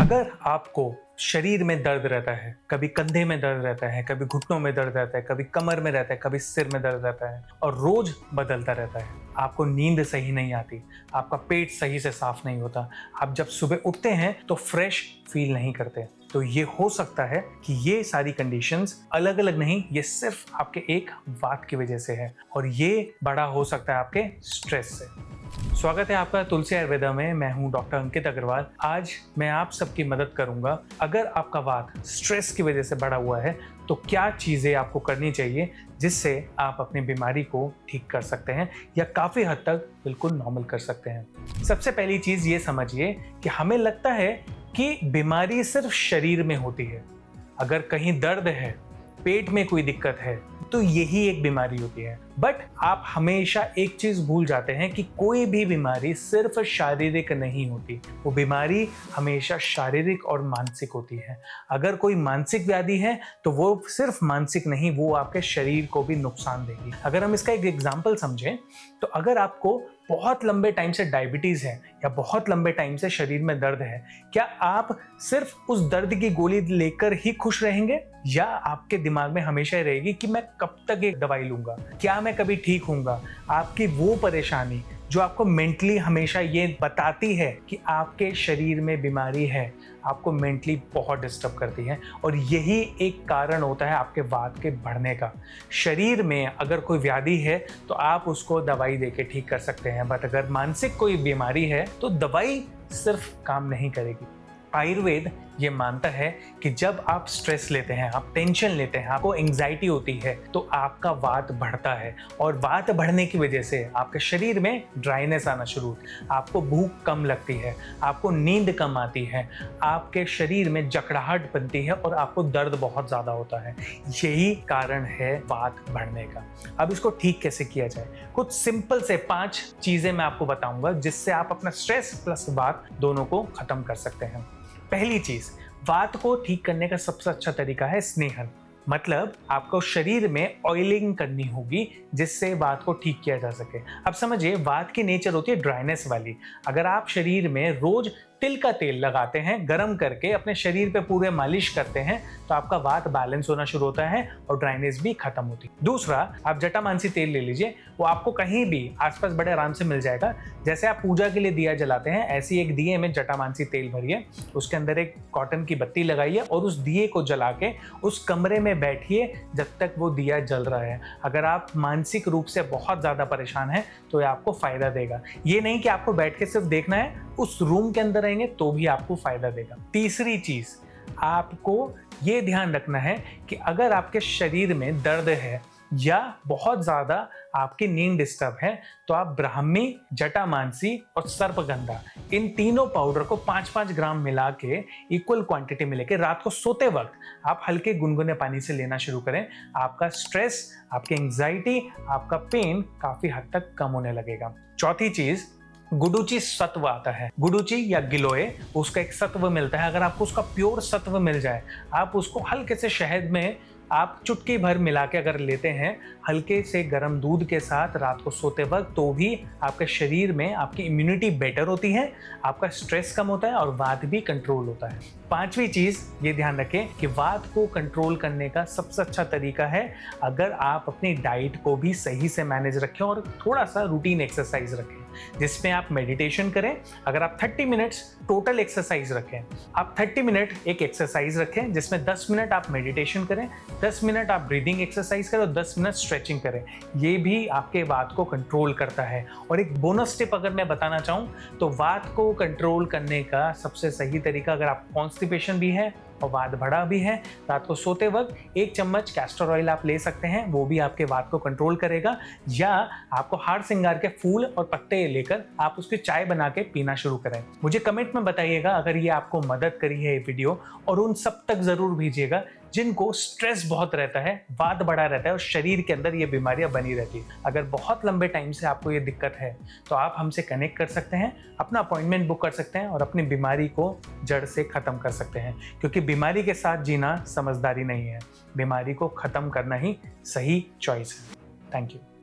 अगर आपको शरीर में दर्द रहता है, कभी कंधे में दर्द रहता है, कभी घुटनों में दर्द रहता है, कभी कमर में रहता है, कभी सिर में दर्द रहता है और रोज बदलता रहता है, आपको नींद सही नहीं आती, आपका पेट सही से साफ नहीं होता, आप जब सुबह उठते हैं तो फ्रेश फील नहीं करते, तो ये हो सकता है कि ये सारी कंडीशंस अलग अलग नहीं, ये सिर्फ आपके एक बात की वजह से है और ये बड़ा हो सकता है आपके स्ट्रेस से। स्वागत है आपका तुलसी आयुर्वेदा में। मैं हूं डॉक्टर अंकित अग्रवाल। आज मैं आप सबकी मदद करूंगा। अगर आपका वात स्ट्रेस की वजह से बढ़ा हुआ है तो क्या चीज़ें आपको करनी चाहिए जिससे आप अपनी बीमारी को ठीक कर सकते हैं या काफ़ी हद तक बिल्कुल नॉर्मल कर सकते हैं। सबसे पहली चीज़ ये समझिए कि हमें लगता है कि बीमारी सिर्फ शरीर में होती है। अगर कहीं दर्द है, पेट में कोई दिक्कत है, तो यही एक बीमारी होती है। बट आप हमेशा एक चीज भूल जाते हैं कि कोई भी बीमारी सिर्फ शारीरिक नहीं होती, वो बीमारी हमेशा शारीरिक और मानसिक होती है। अगर कोई मानसिक व्याधि है तो वो सिर्फ मानसिक नहीं, वो आपके शरीर को भी नुकसान देगी। अगर हम इसका एक एग्जाम्पल समझें तो अगर आपको बहुत लंबे टाइम से डायबिटीज है या बहुत लंबे टाइम से शरीर में दर्द है, क्या आप सिर्फ उस दर्द की गोली लेकर ही खुश रहेंगे या आपके दिमाग में हमेशा रहेगी कि मैं कब तक एक दवाई लूंगा, क्या मैं कभी ठीक होऊंगा? आपकी वो परेशानी जो आपको मेंटली हमेशा ये बताती है कि आपके शरीर में बीमारी है, आपको मेंटली बहुत डिस्टर्ब करती है और यही एक कारण होता है आपके वात के बढ़ने का। शरीर में अगर कोई व्याधि है तो आप उसको दवाई देके ठीक कर सकते हैं, बट अगर मानसिक कोई बीमारी है तो दवाई सिर्फ काम नहीं करेगी। आयुर्वेद ये मानता है कि जब आप स्ट्रेस लेते हैं, आप टेंशन लेते हैं, आपको एंग्जाइटी होती है तो आपका वात बढ़ता है और वात बढ़ने की वजह से आपके शरीर में ड्राइनेस आना शुरू होती है, आपको भूख कम लगती है, आपको नींद कम आती है, आपके शरीर में जकड़ाहट बनती है और आपको दर्द बहुत ज़्यादा होता है। यही कारण है वात बढ़ने का। अब इसको ठीक कैसे किया जाए? कुछ सिंपल से 5 चीज़ें मैं आपको बताऊंगा जिससे आप अपना स्ट्रेस प्लस वात दोनों को खत्म कर सकते हैं। पहली चीज, वात को ठीक करने का सबसे अच्छा तरीका है स्नेहन। मतलब आपको शरीर में ऑयलिंग करनी होगी जिससे वात को ठीक किया जा सके। अब समझिए, वात की नेचर होती है ड्राइनेस वाली। अगर आप शरीर में रोज तिल का तेल लगाते हैं, गरम करके अपने शरीर पे पूरे मालिश करते हैं तो आपका वात बैलेंस होना शुरू होता है और ड्राइनेस भी खत्म होती है। दूसरा, आप जटामांसी तेल ले लीजिए, वो आपको कहीं भी आसपास बड़े आराम से मिल जाएगा। जैसे आप पूजा के लिए दिया जलाते हैं, ऐसी एक दिए में जटामांसी तेल भरिए, उसके अंदर एक कॉटन की बत्ती लगाइए और उस दिए को जला के उस कमरे में बैठिए जब तक वो दिया जल रहा है। अगर आप मानसिक रूप से बहुत ज़्यादा परेशान हैं तो ये आपको फ़ायदा देगा। ये नहीं कि आपको बैठ के सिर्फ देखना है, उस रूम के अंदर रहेंगे तो भी आपको फायदा देगा। तीसरी चीज, आपको ये ध्यान रखना है कि अगर आपके शरीर में दर्द है या बहुत ज्यादा आपकी नींद डिस्टर्ब है तो आप ब्राह्मी, जटामांसी और सर्पगंधा, इन तीनों पाउडर को 5-5 ग्राम मिला के इक्वल क्वांटिटी में लेके रात को सोते वक्त आप हल्के गुनगुने पानी से लेना शुरू करें। आपका स्ट्रेस, आपकी एंग्जाइटी, आपका पेन काफी हद तक कम होने लगेगा। चौथी चीज, गुडुचि सत्व आता है। गुडुचि या गिलोय, उसका एक सत्व मिलता है। अगर आपको उसका प्योर सत्व मिल जाए, आप उसको हल्के से शहद में आप चुटकी भर मिला के अगर लेते हैं हल्के से गर्म दूध के साथ रात को सोते वक्त, तो भी आपके शरीर में आपकी इम्यूनिटी बेटर होती है, आपका स्ट्रेस कम होता है और वात भी कंट्रोल होता है। पांचवी चीज ये ध्यान रखें कि वात को कंट्रोल करने का सबसे अच्छा तरीका है अगर आप अपनी डाइट को भी सही से मैनेज रखें और थोड़ा सा रूटीन एक्सरसाइज रखें जिसमें आप मेडिटेशन करें। अगर आप 30 मिनट्स टोटल एक्सरसाइज रखें, आप 30 मिनट एक एक्सरसाइज रखें जिसमें 10 मिनट आप मेडिटेशन करें, 10 मिनट आप ब्रीदिंग एक्सरसाइज करें और 10 मिनट स्ट्रेचिंग करें, ये भी आपके वात को कंट्रोल करता है। और एक बोनस टिप अगर मैं बताना चाहूँ तो वात को कंट्रोल करने का सबसे सही तरीका, अगर आप कॉन्स्टिपेशन भी है और वात बढ़ा भी है, रात को सोते वक्त 1 चम्मच कैस्टर ऑयल आप ले सकते हैं, वो भी आपके वात को कंट्रोल करेगा। या आपको हार सिंगार के फूल और पत्ते लेकर आप उसकी चाय बना के पीना शुरू करें। मुझे कमेंट में बताइएगा अगर ये आपको मदद करी है ये वीडियो, और उन सब तक जरूर भेजिएगा जिनको स्ट्रेस बहुत रहता है, वात बढ़ा रहता है और शरीर के अंदर ये बीमारियां बनी रहती है। अगर बहुत लंबे टाइम से आपको ये दिक्कत है तो आप हमसे कनेक्ट कर सकते हैं, अपना अपॉइंटमेंट बुक कर सकते हैं और अपनी बीमारी को जड़ से खत्म कर सकते हैं, क्योंकि बीमारी के साथ जीना समझदारी नहीं है, बीमारी को खत्म करना ही सही चॉइस है। Thank you.